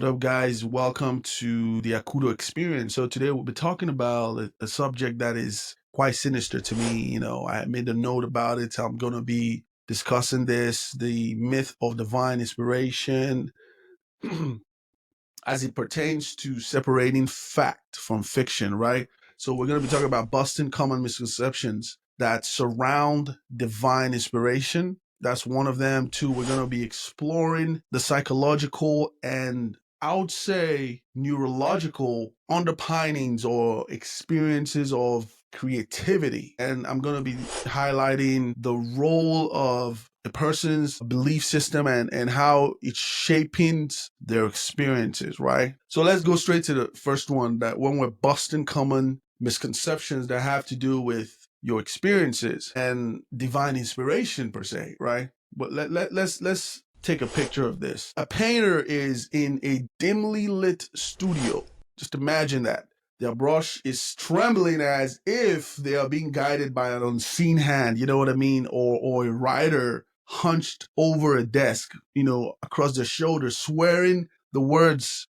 What up, guys? Welcome to the Akudo Experience. So today we'll be talking about a subject that is quite sinister to me. I made a note about it. I'm going to be discussing this, the myth of divine inspiration, as it pertains to separating fact from fiction, right? So we're going to be talking about busting common misconceptions that surround divine inspiration. That's one of them. Two, we're going to be exploring the psychological and I would say neurological underpinnings or experiences of creativity. And I'm going to be highlighting the role of a person's belief system and how it's shaping their experiences, right? So let's go straight to the first one, that when we're busting common misconceptions that have to do with your experiences and divine inspiration per se, right? But let's take a picture of this. A painter is in a dimly lit studio. Just imagine that. Their brush is trembling as if they are being guided by an unseen hand, you know what I mean? Or a writer hunched over a desk, across their shoulder, swearing the words,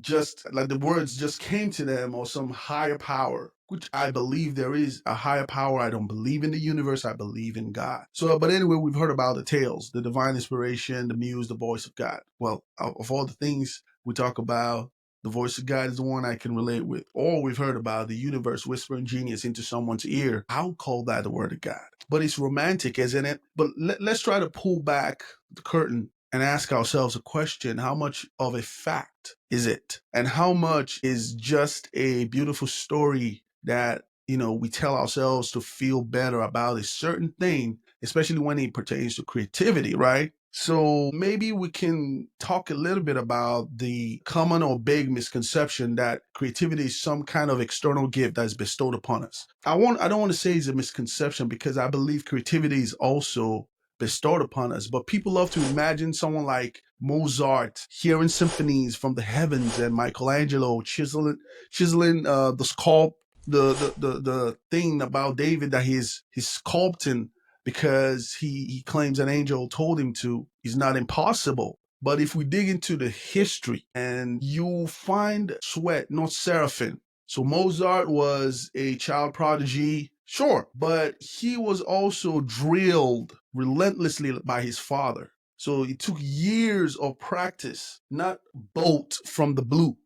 just like the words just came to them, or some higher power, which I believe there is a higher power. I don't believe in the universe. I believe in God. So, but anyway, we've heard about the tales, the divine inspiration, the muse, the voice of God. Well, of all the things we talk about, the voice of God is the one I can relate with. Or we've heard about the universe whispering genius into someone's ear. I'll call that the word of God. But it's romantic, isn't it? But let's try to pull back the curtain and ask ourselves a question. How much of a fact is it? And how much is just a beautiful story that, we tell ourselves to feel better about a certain thing, especially when it pertains to creativity, right? So maybe we can talk a little bit about the common or big misconception that creativity is some kind of external gift that is bestowed upon us. I don't want to say it's a misconception, because I believe creativity is also bestowed upon us. But people love to imagine someone like Mozart hearing symphonies from the heavens, and Michelangelo chiseling the sculpt the thing about David that he's sculpting, because he claims an angel told him to, is not impossible. But if we dig into the history, and you find sweat, not seraphim. So Mozart was a child prodigy, sure, but he was also drilled relentlessly by his father. So it took years of practice, not bolt from the blue,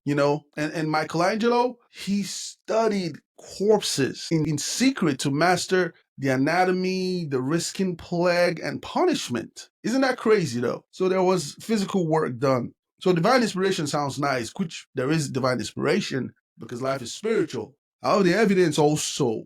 And Michelangelo, he studied corpses in secret to master the anatomy, the risking plague, and punishment. Isn't that crazy though? So there was physical work done. So divine inspiration sounds nice, which there is divine inspiration because life is spiritual. However, the evidence also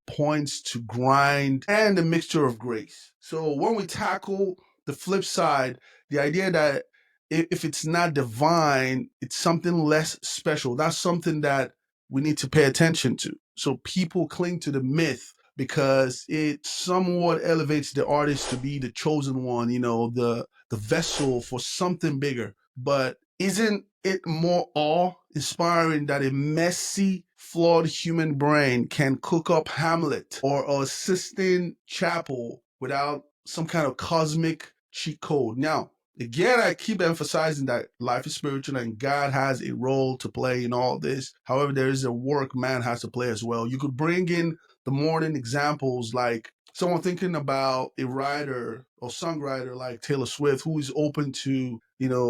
points to grind and a mixture of grace. So when we tackle the flip side, the idea that if it's not divine, it's something less special. That's something that we need to pay attention to. So people cling to the myth because it somewhat elevates the artist to be the chosen one, the vessel for something bigger. But isn't it more awe-inspiring that a messy, flawed human brain can cook up Hamlet or a Sistine Chapel without some kind of cosmic cheat code? Now, again, I keep emphasizing that life is spiritual and God has a role to play in all this. However, there is a work man has to play as well. You could bring in the modern examples, like someone thinking about a writer or songwriter like Taylor Swift, who is open to,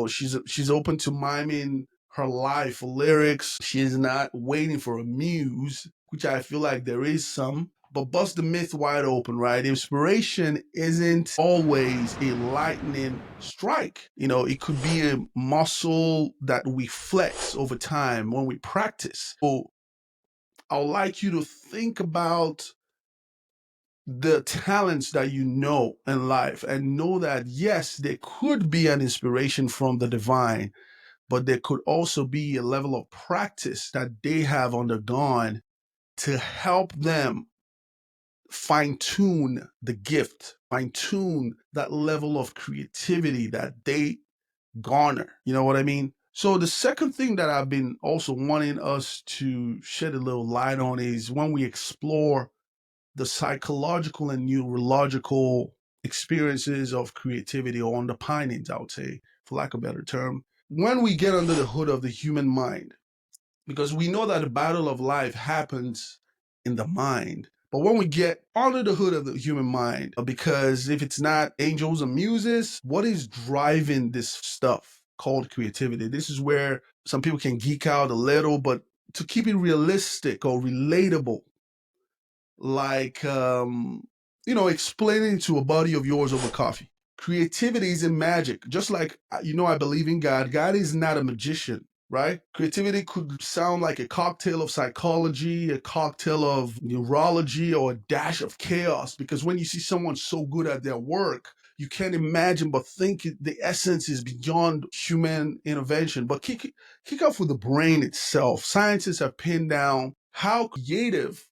she's open to miming her life lyrics. She's not waiting for a muse, which I feel like there is some. But bust the myth wide open, right? Inspiration isn't always a lightning strike. It could be a muscle that we flex over time when we practice. So I'd like you to think about the talents that you know in life and know that, yes, there could be an inspiration from the divine, but there could also be a level of practice that they have undergone to help them fine tune the gift, fine tune that level of creativity that they garner. You know what I mean? So the second thing that I've been also wanting us to shed a little light on is when we explore the psychological and neurological experiences of creativity, or underpinnings, I would say, for lack of a better term. when we get under the hood of the human mind, because we know that the battle of life happens in the mind. But when we get under the hood of the human mind, because if it's not angels and muses, what is driving this stuff called creativity? This is where some people can geek out a little, but to keep it realistic or relatable, like, explaining to a buddy of yours over coffee. Creativity isn't magic. Just like, I believe in God. God is not a magician, right? Creativity could sound like a cocktail of psychology, a cocktail of neurology, or a dash of chaos. Because when you see someone so good at their work, you can't imagine but think the essence is beyond human intervention. But kick off with the brain itself. Scientists have pinned down how creative,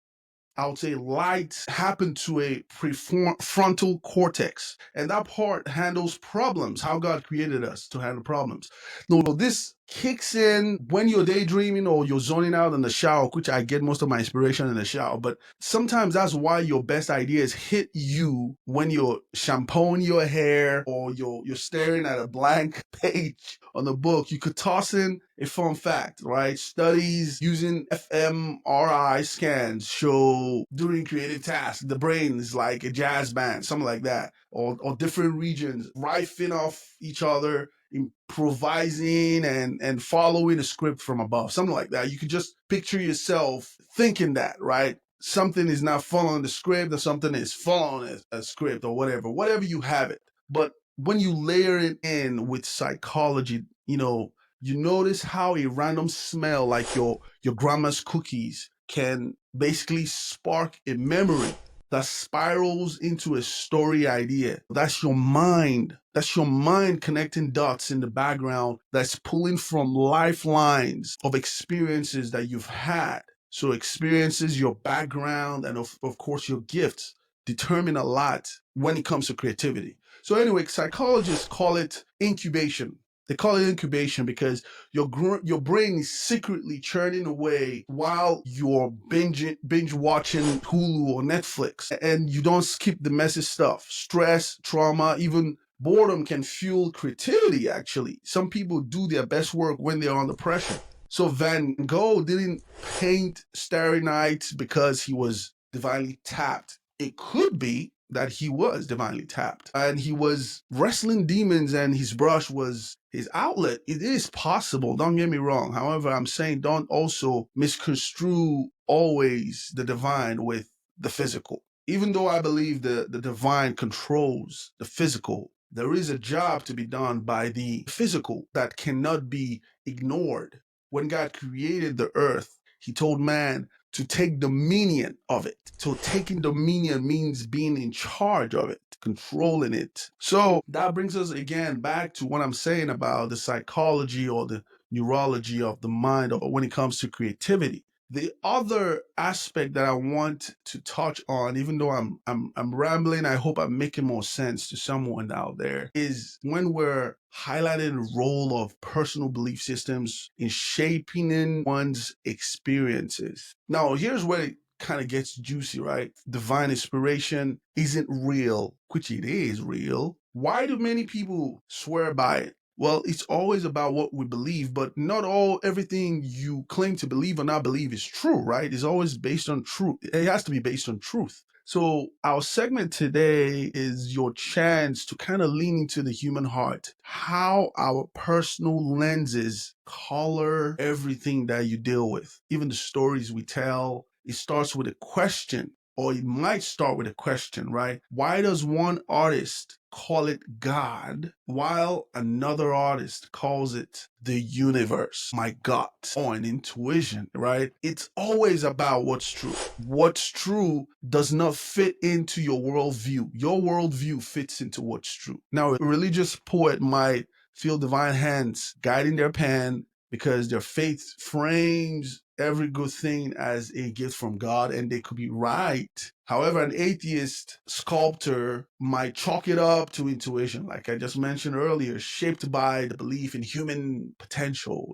I would say, light happen to a prefrontal cortex, and that part handles problems, how God created us to handle problems. No, this kicks in when you're daydreaming or you're zoning out in the shower, which I get most of my inspiration in the shower. But sometimes that's why your best ideas hit you when you're shampooing your hair or you're staring at a blank page on the book. You could toss in a fun fact, right? Studies using fMRI scans show during creative tasks, the brain is like a jazz band, something like that, or different regions riffing off each other, improvising and following a script from above, something like that. You could just picture yourself thinking that, right? Something is not following the script, or something is following a script, or whatever you have it. But when you layer it in with psychology, you notice how a random smell like your grandma's cookies can basically spark a memory that spirals into a story idea. That's your mind. That's your mind connecting dots in the background that's pulling from lifelines of experiences that you've had. So experiences, your background, and of course your gifts determine a lot when it comes to creativity. So anyway, psychologists call it incubation. They call it incubation because your brain is secretly churning away while you're binge watching Hulu or Netflix, and you don't skip the messy stuff. Stress, trauma, even boredom can fuel creativity. Actually, some people do their best work when they're under pressure. So Van Gogh didn't paint Starry Night because he was divinely tapped. It could be that he was divinely tapped and he was wrestling demons and his brush was his outlet. It is possible, don't get me wrong. However, I'm saying don't also misconstrue always the divine with the physical. Even though I believe the divine controls the physical, there is a job to be done by the physical that cannot be ignored. When God created the earth, he told man to take dominion of it. So taking dominion means being in charge of it, controlling it. So that brings us again back to what I'm saying about the psychology or the neurology of the mind when it comes to creativity. The other aspect that I want to touch on, even though I'm rambling, I hope I'm making more sense to someone out there, is when we're highlighting the role of personal belief systems in shaping in one's experiences. Now, here's where it kind of gets juicy, right? Divine inspiration isn't real, which it is real. Why do many people swear by it? Well, it's always about what we believe, but not everything you claim to believe or not believe is true, right? It's always based on truth. It has to be based on truth. So our segment today is your chance to kind of lean into the human heart, how our personal lenses color everything that you deal with, even the stories we tell. It starts with a question, or it might start with a question, right? Why does one artist call it God while another artist calls it the universe, my gut, or an intuition, right? It's always about what's true. What's true does not fit into your worldview. Your worldview fits into what's true. Now, a religious poet might feel divine hands guiding their pen because their faith frames every good thing as a gift from God, and they could be right. However, an atheist sculptor might chalk it up to intuition, like I just mentioned earlier, shaped by the belief in human potential,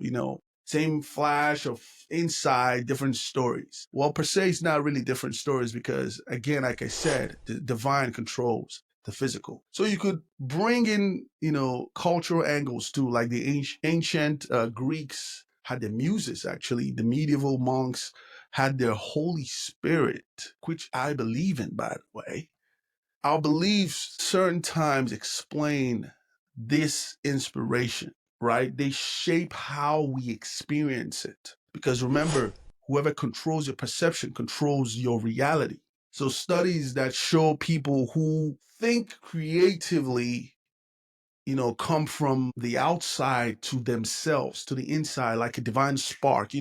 same flash of insight, different stories. Well, per se, it's not really different stories because, again, like I said, the divine controls the physical. So you could bring in, cultural angles too, like the ancient Greeks had the muses, actually. The medieval monks had their Holy Spirit, which I believe in, by the way. Our beliefs certain times explain this inspiration, right? They shape how we experience it. Because remember, whoever controls your perception controls your reality. So studies that show people who think creatively, come from the outside to themselves, to the inside, like a divine spark,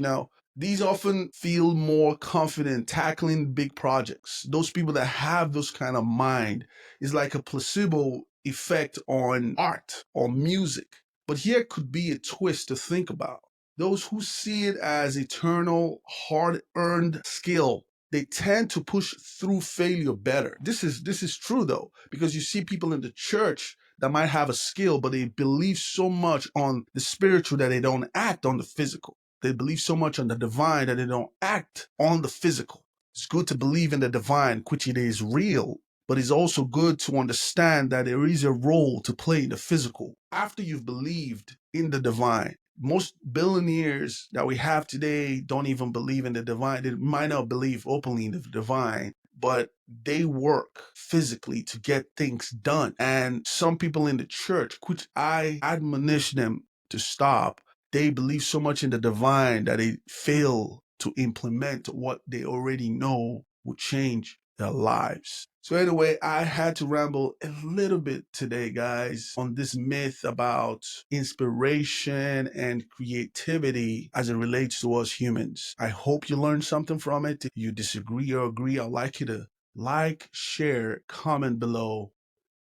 these often feel more confident tackling big projects. Those people that have those kind of mind is like a placebo effect on art or music. But here could be a twist to think about. Those who see it as eternal, hard-earned skill, they tend to push through failure better. This is true though, because you see people in the church that might have a skill, but they believe so much on the spiritual that they don't act on the physical. They believe so much on the divine that they don't act on the physical. It's good to believe in the divine, which it is real, but it's also good to understand that there is a role to play in the physical. After you've believed in the divine, most billionaires that we have today don't even believe in the divine. They might not believe openly in the divine, but they work physically to get things done. And some people in the church, which I admonish them to stop, they believe so much in the divine that they fail to implement what they already know will change their lives. So anyway, I had to ramble a little bit today, guys, on this myth about inspiration and creativity as it relates to us humans. I hope you learned something from it. If you disagree or agree, I'd like you to like, share, comment below,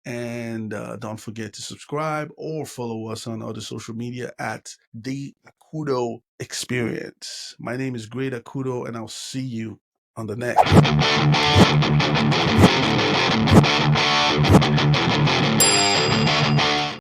and don't forget to subscribe or follow us on other social media at The Akudo Experience. My name is Great Akudo, and I'll see you on the next.